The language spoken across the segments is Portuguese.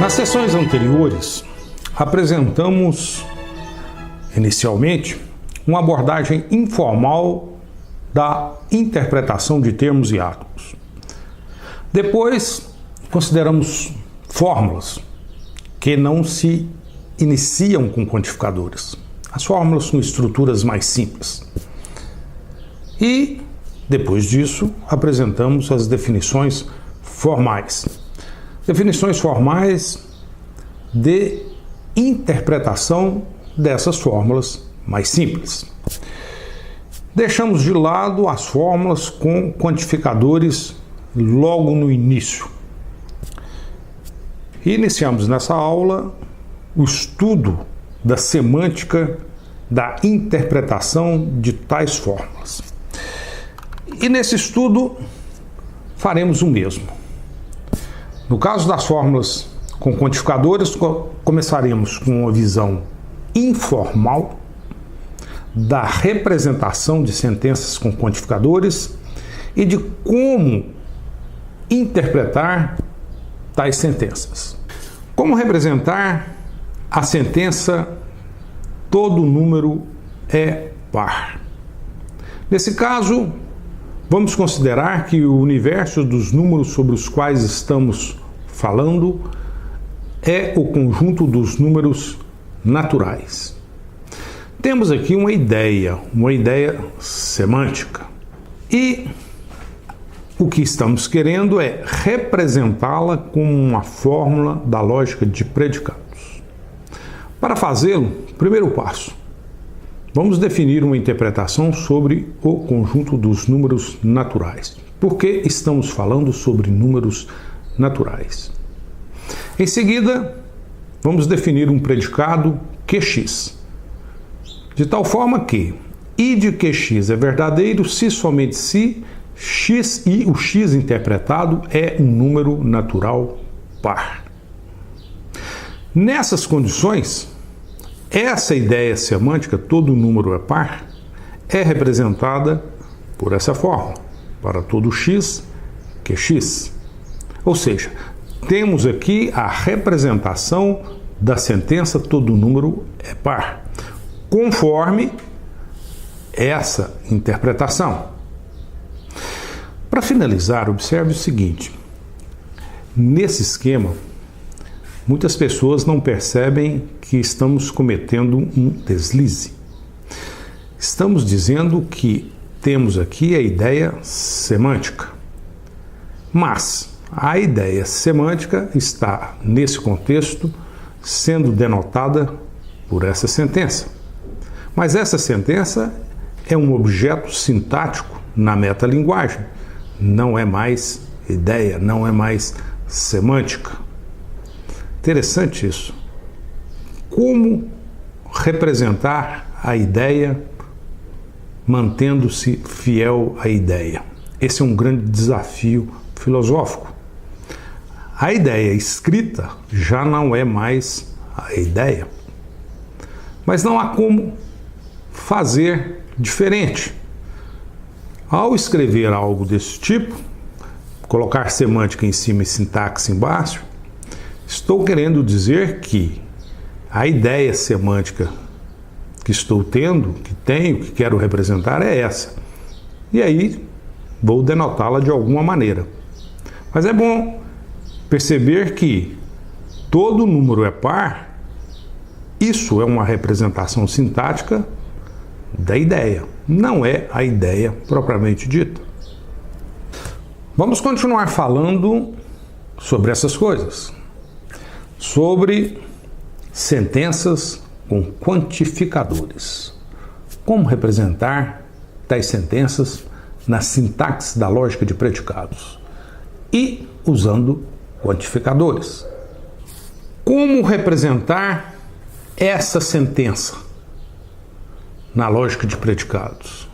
Nas sessões anteriores, apresentamos, inicialmente, uma abordagem informal da interpretação de termos e átomos. Depois, consideramos fórmulas que não se iniciam com quantificadores. As fórmulas são estruturas mais simples. E, depois disso, apresentamos as definições formais. Definições formais de interpretação dessas fórmulas mais simples. Deixamos de lado as fórmulas com quantificadores logo no início. E iniciamos nessa aula o estudo da semântica da interpretação de tais fórmulas. E nesse estudo faremos o mesmo. No caso das fórmulas com quantificadores, começaremos com uma visão informal da representação de sentenças com quantificadores e de como interpretar tais sentenças. Como representar a sentença todo número é par? Nesse caso, vamos considerar que o universo dos números sobre os quais estamos falando é o conjunto dos números naturais. Temos aqui uma ideia semântica. E o que estamos querendo é representá-la como uma fórmula da lógica de predicados. Para fazê-lo, primeiro passo, vamos definir uma interpretação sobre o conjunto dos números naturais. Por que estamos falando sobre números naturais? Em seguida, vamos definir um predicado QX, de tal forma que I de QX é verdadeiro se somente se X e o X interpretado é um número natural par. Nessas condições, essa ideia semântica, todo número é par, é representada por essa fórmula, para todo X, QX. Ou seja, temos aqui a representação da sentença todo número é par, conforme essa interpretação. Para finalizar, observe o seguinte: nesse esquema, muitas pessoas não percebem que estamos cometendo um deslize. Estamos dizendo que temos aqui a ideia semântica, mas a ideia semântica está, nesse contexto, sendo denotada por essa sentença. Mas essa sentença é um objeto sintático na metalinguagem. Não é mais ideia, não é mais semântica. Interessante isso. Como representar a ideia mantendo-se fiel à ideia? Esse é um grande desafio filosófico. A ideia escrita já não é mais a ideia. Mas não há como fazer diferente. Ao escrever algo desse tipo, colocar semântica em cima e sintaxe embaixo, estou querendo dizer que a ideia semântica que estou tendo, que tenho, que quero representar é essa. E aí vou denotá-la de alguma maneira. Mas é bom perceber que todo número é par. Isso é uma representação sintática da ideia, não é a ideia propriamente dita. Vamos continuar falando sobre essas coisas, sobre sentenças com quantificadores. Como representar tais sentenças na sintaxe da lógica de predicados e usando quantificadores. Como representar essa sentença na lógica de predicados?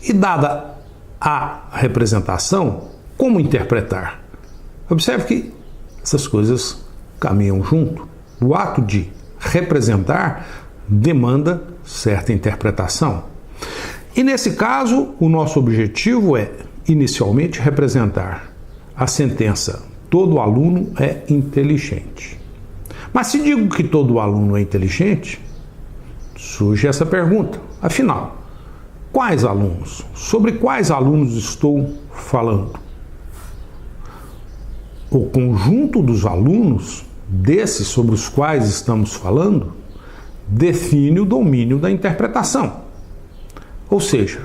E dada a representação, como interpretar? Observe que essas coisas caminham junto. O ato de representar demanda certa interpretação. E nesse caso, o nosso objetivo é, inicialmente, representar a sentença todo aluno é inteligente. Mas se digo que todo aluno é inteligente, surge essa pergunta. Afinal, quais alunos? Sobre quais alunos estou falando? O conjunto dos alunos, desses sobre os quais estamos falando, define o domínio da interpretação. Ou seja,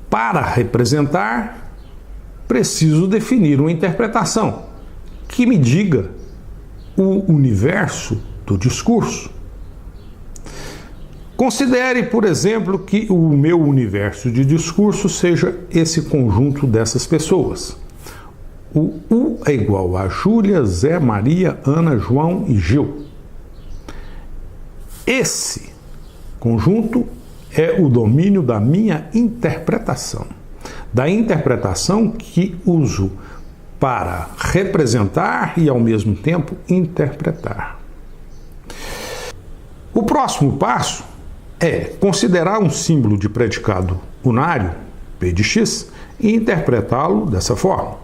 para representar, preciso definir uma interpretação que me diga o universo do discurso. Considere, por exemplo, que o meu universo de discurso seja esse conjunto dessas pessoas. O U é igual a Júlia, Zé, Maria, Ana, João e Gil. Esse conjunto é o domínio da minha interpretação, da interpretação que uso para representar e, ao mesmo tempo, interpretar. O próximo passo é considerar um símbolo de predicado unário, P de x, e interpretá-lo dessa forma.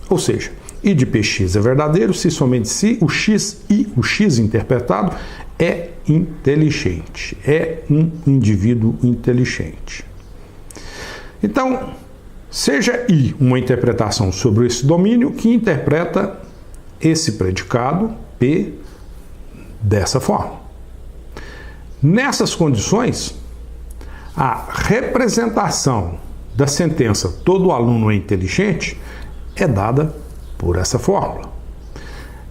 Ou seja, I de px é verdadeiro se somente se o x e o x interpretado é inteligente, é um indivíduo inteligente. Então, seja I uma interpretação sobre esse domínio que interpreta esse predicado P dessa forma. Nessas condições, a representação da sentença todo aluno é inteligente é dada por essa fórmula.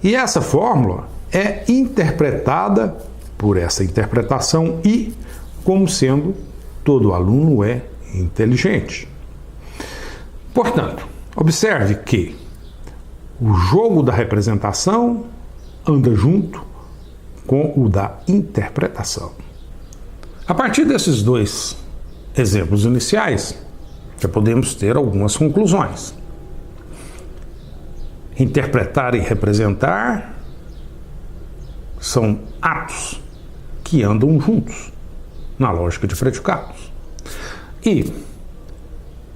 E essa fórmula é interpretada por essa interpretação I como sendo todo aluno é inteligente. Portanto, observe que o jogo da representação anda junto com o da interpretação. A partir desses dois exemplos iniciais, já podemos ter algumas conclusões. Interpretar e representar são atos que andam juntos na lógica de predicados. E,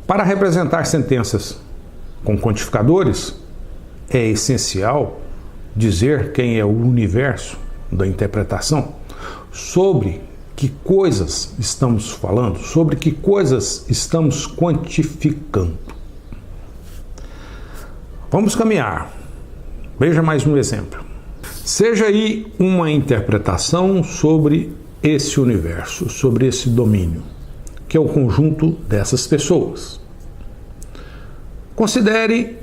para representar sentenças com quantificadores, é essencial dizer quem é o universo da interpretação, sobre que coisas estamos falando, sobre que coisas estamos quantificando. Vamos caminhar. Veja mais um exemplo. Seja aí uma interpretação sobre esse universo, sobre esse domínio, que é o conjunto dessas pessoas. Considere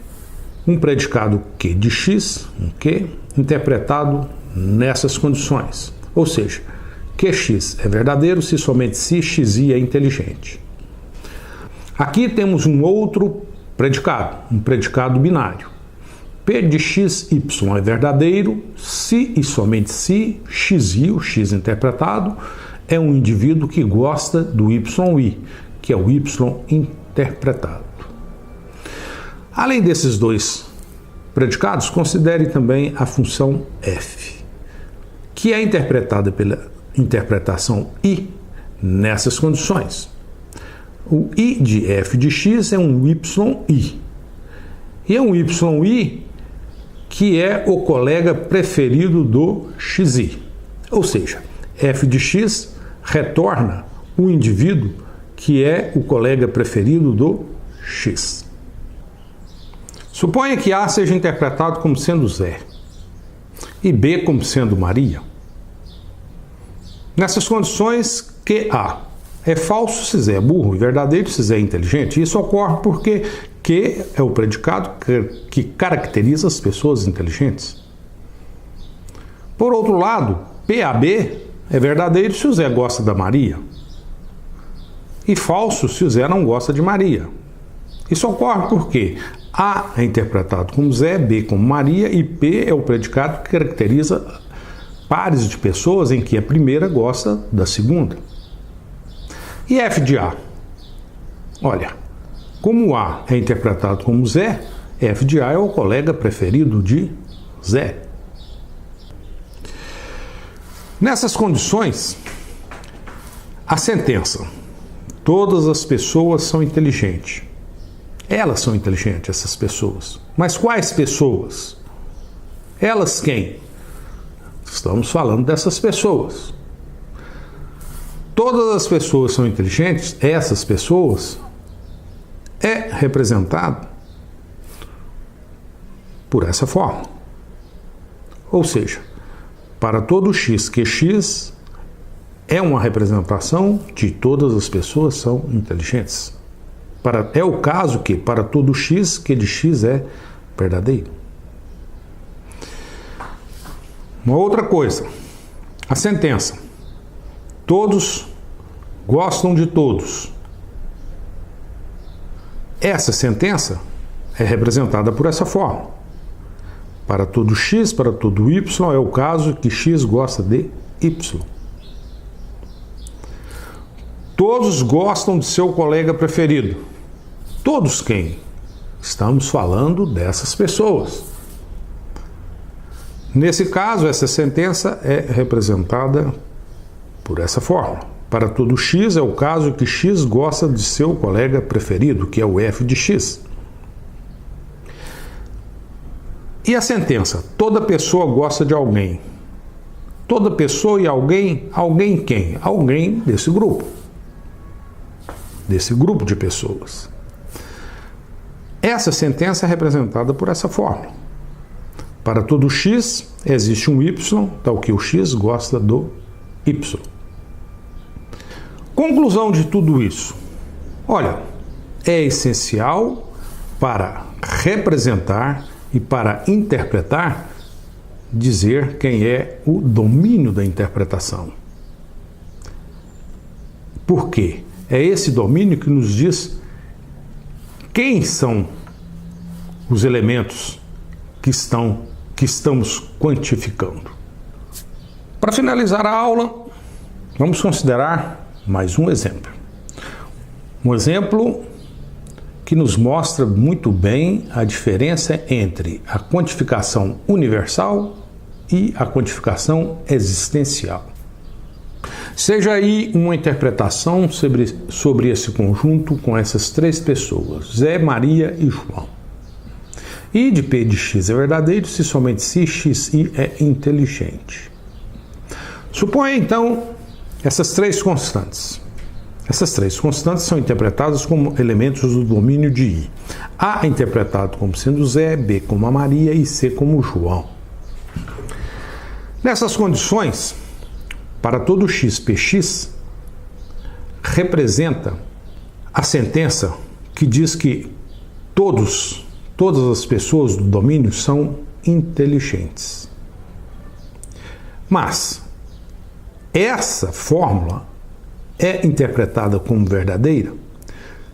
um predicado Q de x, um Q, interpretado nessas condições. Ou seja, QX é verdadeiro se somente se XI é inteligente. Aqui temos um outro predicado, um predicado binário. P de XY é verdadeiro se e somente se XI, o X interpretado, é um indivíduo que gosta do YI, que é o Y interpretado. Além desses dois predicados, considere também a função F, que é interpretada pela interpretação I nessas condições. O I de f de x é um YI. E é um YI que é o colega preferido do XI. Ou seja, f de x retorna o indivíduo que é o colega preferido do X. Suponha que A seja interpretado como sendo Zé e B como sendo Maria. Nessas condições, QA é falso se Zé é burro e verdadeiro se Zé é inteligente. Isso ocorre porque Q é o predicado que caracteriza as pessoas inteligentes. Por outro lado, PAB é verdadeiro se o Zé gosta da Maria e falso se o Zé não gosta de Maria. Isso ocorre porque A é interpretado como Zé, B como Maria e P é o predicado que caracteriza pares de pessoas em que a primeira gosta da segunda. E F de A? Olha, como A é interpretado como Zé, F de A é o colega preferido de Zé. Nessas condições, a sentença, todas as pessoas são inteligentes, Elas são inteligentes, essas pessoas. Mas quais pessoas? Elas quem? Estamos falando dessas pessoas. Todas as pessoas são inteligentes, essas pessoas é representado por essa forma. Ou seja, para todo x que x é uma representação de todas as pessoas são inteligentes. É o caso que para todo x que de x é verdadeiro. Uma outra coisa, a sentença. Todos gostam de todos. Essa sentença é representada por essa forma. Para todo x, para todo y, é o caso que x gosta de y. Todos gostam de seu colega preferido. Todos quem? Estamos falando dessas pessoas. Nesse caso, essa sentença é representada por essa forma. Para todo x é o caso que x gosta de seu colega preferido, que é o f de x. E a sentença? Toda pessoa gosta de alguém. Toda pessoa e alguém, alguém quem? Alguém desse grupo. Desse grupo de pessoas. Essa sentença é representada por essa forma. Para todo x existe um y, tal que o x gosta do y. Conclusão de tudo isso. Olha, é essencial para representar e para interpretar, dizer quem é o domínio da interpretação. Por quê? É esse domínio que nos diz quem são os elementos que estamos quantificando. Para finalizar a aula, vamos considerar mais um exemplo. Um exemplo que nos mostra muito bem a diferença entre a quantificação universal e a quantificação existencial. Seja aí uma interpretação sobre esse conjunto com essas três pessoas, Zé, Maria e João. I de P de X é verdadeiro se somente se XI é inteligente. Suponha então essas três constantes. Essas três constantes são interpretadas como elementos do domínio de I. A é interpretado como sendo Zé, B como a Maria e C como João. Nessas condições, para todo x px, representa a sentença que diz que todas as pessoas do domínio são inteligentes. Mas essa fórmula é interpretada como verdadeira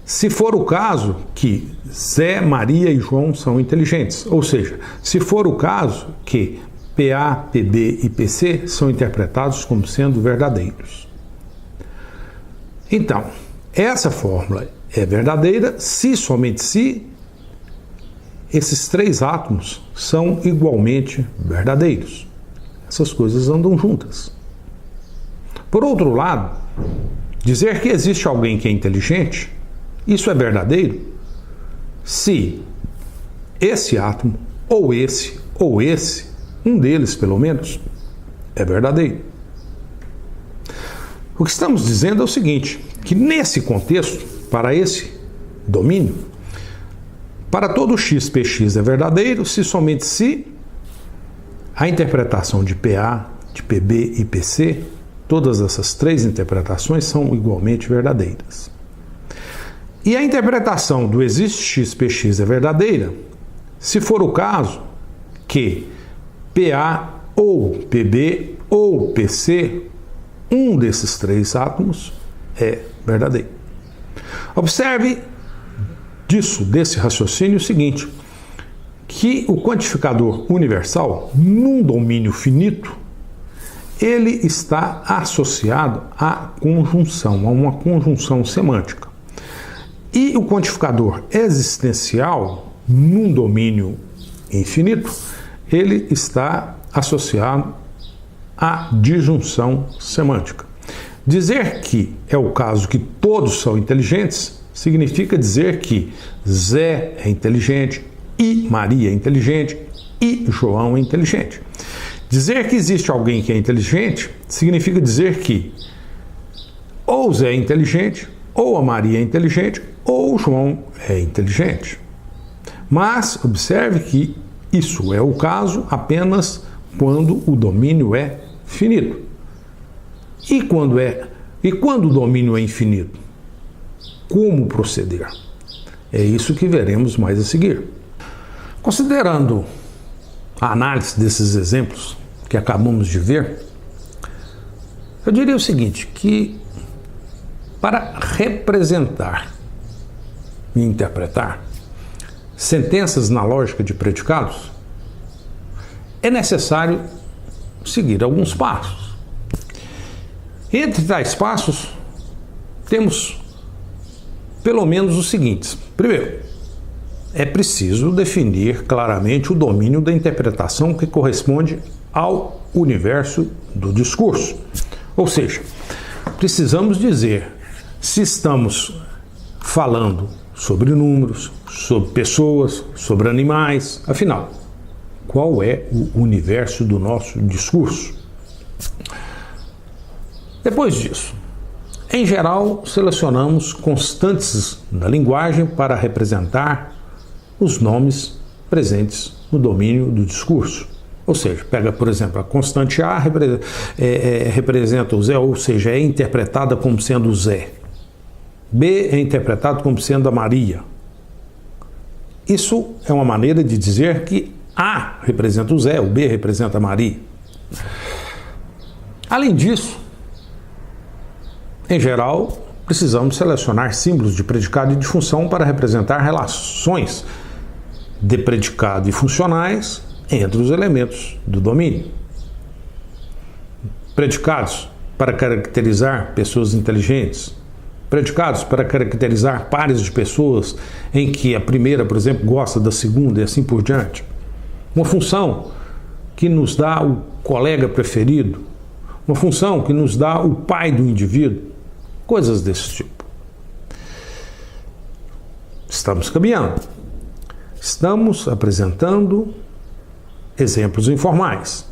se for o caso que Zé, Maria e João são inteligentes. Ou seja, se for o caso que PA, PB e PC são interpretados como sendo verdadeiros. Então, essa fórmula é verdadeira se somente se esses três átomos são igualmente verdadeiros. Essas coisas andam juntas. Por outro lado, dizer que existe alguém que é inteligente, isso é verdadeiro se esse átomo, ou esse, um deles pelo menos, é verdadeiro. O que estamos dizendo é o seguinte, que nesse contexto, para esse domínio, para todo x px é verdadeiro se somente se a interpretação de PA, de PB e PC, todas essas três interpretações são igualmente verdadeiras. E a interpretação do existe x px é verdadeira se for o caso que PA ou PB ou PC, um desses três átomos, é verdadeiro. Observe desse raciocínio o seguinte, que o quantificador universal, num domínio finito, ele está associado à conjunção, a uma conjunção semântica. E o quantificador existencial, num domínio infinito, ele está associado à disjunção semântica. Dizer que é o caso que todos são inteligentes significa dizer que Zé é inteligente, e Maria é inteligente, e João é inteligente. Dizer que existe alguém que é inteligente significa dizer que ou Zé é inteligente, ou a Maria é inteligente, ou o João é inteligente. Mas observe que isso é o caso apenas quando o domínio é finito. E quando o domínio é infinito? Como proceder? É isso que veremos mais a seguir. Considerando a análise desses exemplos que acabamos de ver, eu diria o seguinte, que para representar e interpretar sentenças na lógica de predicados, é necessário seguir alguns passos. Entre tais passos, temos pelo menos os seguintes. Primeiro, é preciso definir claramente o domínio da interpretação que corresponde ao universo do discurso. Ou seja, precisamos dizer se estamos falando sobre números, sobre pessoas, sobre animais, afinal, qual é o universo do nosso discurso? Depois disso, em geral, selecionamos constantes da linguagem para representar os nomes presentes no domínio do discurso. Ou seja, pega, por exemplo, a constante A representa o Zé, ou seja, é interpretada como sendo o Zé. B é interpretado como sendo a Maria. Isso é uma maneira de dizer que A representa o Zé, o B representa a Maria. Além disso, em geral, precisamos selecionar símbolos de predicado e de função para representar relações de predicado e funcionais entre os elementos do domínio. Predicados para caracterizar pessoas inteligentes. Predicados para caracterizar pares de pessoas em que a primeira, por exemplo, gosta da segunda e assim por diante. Uma função que nos dá o colega preferido. Uma função que nos dá o pai do indivíduo. Coisas desse tipo. Estamos caminhando. Estamos apresentando exemplos informais.